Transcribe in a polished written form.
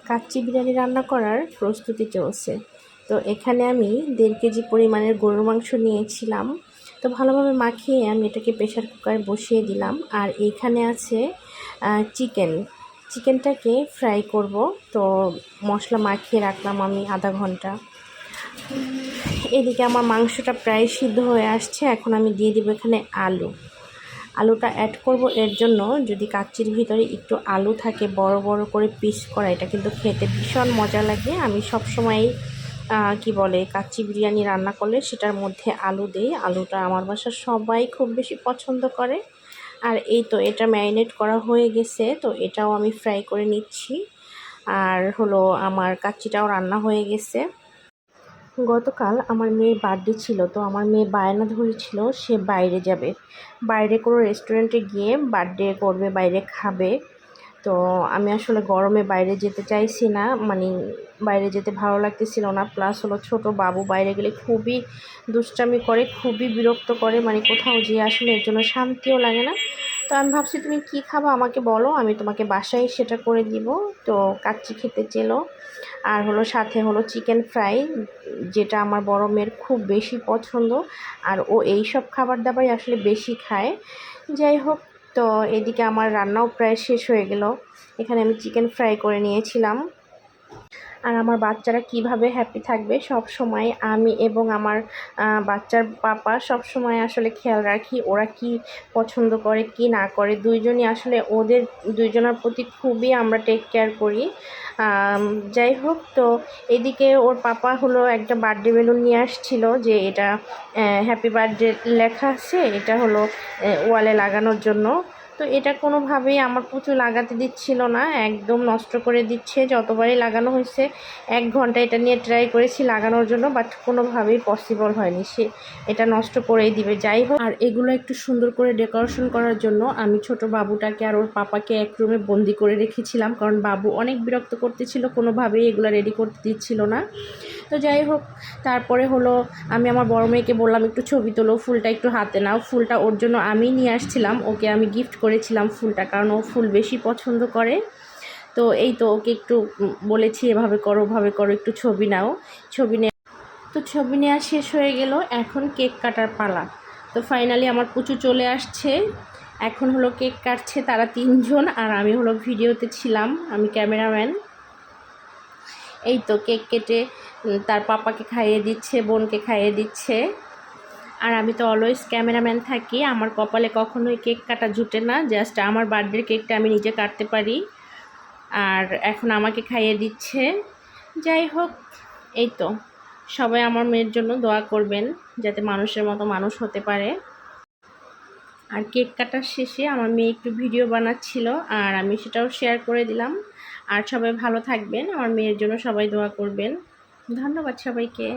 কাচ্চি বিরিয়ানি রান্না করার প্রস্তুতি চলছে। তো এখানে আমি 1.5 কেজি পরিমাণের গরুর মাংস নিয়েছিলাম। তো ভালোভাবে মাখিয়ে আমি এটাকে প্রেশার কুকারে বসিয়ে দিলাম। আর এইখানে আছে চিকেনটাকে ফ্রাই করব। তো মশলা মাখিয়ে রাখলাম আমি আধা ঘন্টা। এদিকে আমার মাংসটা প্রায় সিদ্ধ হয়ে আসছে। এখন আমি দিয়ে দিব এখানে আলুটা অ্যাড করব। এর জন্য যদি কাচ্চির ভিতরে একটু আলু থাকে বড় বড় করে পিস করা, এটা কিন্তু খেতে ভীষণ মজা লাগে। আমি সবসময়ই কাচ্চি বিরিয়ানি রান্না করলে সেটার মধ্যে আলু দেই। আলুটা আমার বাসার সবাই খুব বেশি পছন্দ করে। আর এই তো এটা ম্যারিনেট করা হয়ে গেছে। তো এটাও আমি ফ্রাই করে নিচ্ছি। আর হলো আমার কাচ্চিটাও রান্না হয়ে গেছে। গতকাল আমার মেয়ের বার্থডে ছিল। তো আমার মেয়ে বায়না ধরেছিল সে বাইরে যাবে, বাইরে কোনো রেস্টুরেন্টে গিয়ে বার্থডে করবে, বাইরে খাবে। তো আমি আসলে গরমে বাইরে যেতে চাইছি না, বাইরে যেতে ভালো লাগতেছিল না। প্লাস হলো ছোটো বাবু বাইরে গেলে খুবই দুষ্টামি করে, খুবই বিরক্ত করে, কোথাও যেয়ে আসলে এর জন্য শান্তিও লাগে না। তো আমি ভাবছি তুমি কি খাবা আমাকে বলো, আমি তোমাকে বাসায় সেটা করে দিব। তো কাচ্চি খেতে চেলো। আর সাথে চিকেন ফ্রাই, যেটা আমার বড় মেয়ের খুব বেশি পছন্দ। আর ও এই সব খাবার দাবারই আসলে বেশি খায়। যাই হোক, তো এদিকে আমার রান্নাও প্রায় শেষ হয়ে গেল। এখানে আমি চিকেন ফ্রাই করে নিয়েছিলাম। আর আমার বাচ্চারা কিভাবে হ্যাপি থাকবে সব সময় আমি এবং আমার বাচ্চার পাপা সব সময় আসলে খেয়াল রাখি, ওরা কি পছন্দ করে কি না করে। দুইজনই আসলে ওদের দুইজনের প্রতি খুবই আমরা টেক কেয়ার করি। যাই হোক, তো এদিকে ওর পাপা একটা বার্থডে বেলুন নিয়ে আসছিল, যে এটা হ্যাপি বার্থডে লেখা আছে, এটা ওয়ালে লাগানোর জন্য। তো এটা কোনোভাবেই আমার পুচু লাগাতে দিচ্ছিল না, একদম নষ্ট করে দিচ্ছে। যতবারই লাগানো হয়েছে 1 ঘন্টা এটা নিয়ে ট্রাই করেছি লাগানোর জন্য, বাট কোনোভাবেই পসিবল হয়নি, সে এটা নষ্ট করেই দিবে। যাই হোক, আর এগুলো একটু সুন্দর করে ডেকোরেশন করার জন্য আমি ছোট বাবুটাকে আর ওর পাপাকে এক রুমে বন্দি করে রেখেছিলাম, কারণ বাবু অনেক বিরক্ত করতেছিল, কোনোভাবেই এগুলো রেডি করতে দিচ্ছিল না। তো যাই হোক, তারপরে আমি আমার বড় মেয়েকে বললাম একটু ছবি তোলো, ফুলটা একটু হাতে নাও। ফুলটা ওর জন্য আমি নিয়ে আসছিলাম, ওকে আমি গিফট করেছিলাম ফুলটা, কারণ ও ফুল বেশি পছন্দ করে। তো এই তো ওকে একটু বলেছি এভাবে করো ওভাবে করো, একটু ছবি নাও। ছবি নেওয়া শেষ হয়ে গেল। এখন কেক কাটার পালা। তো ফাইনালি আমার পুচু চলে আসছে। এখন কেক কাটছে তারা 3 জন, আর আমি ভিডিওতে ছিলাম, আমি ক্যামেরাম্যান। এই তো কেক কেটে তার পাপাকে খাইয়ে দিচ্ছে, বোনকে খাইয়ে দিচ্ছে। আর আমি তো অলওয়েজ ক্যামেরাম্যান থাকি, আমার কপালে কখনোই কেক কাটা জুটে না। জাস্ট আমার বার্থডের কেকটা আমি নিজে কাটতে পারি। আর এখন আমাকে খাইয়ে দিচ্ছে। যাই হোক, এই তো সবাই আমার মেয়ের জন্য দোয়া করবেন, যাতে মানুষের মতো মানুষ হতে পারে। আর কেক কাটার শেষে আমার মেয়ে একটু ভিডিও বানাচ্ছিল, আর আমি সেটাও শেয়ার করে দিলাম। আর সবাই ভালো থাকবেন, আমার মেয়ের জন্য সবাই দোয়া করবেন। ধন্যবাদ সবাইকে।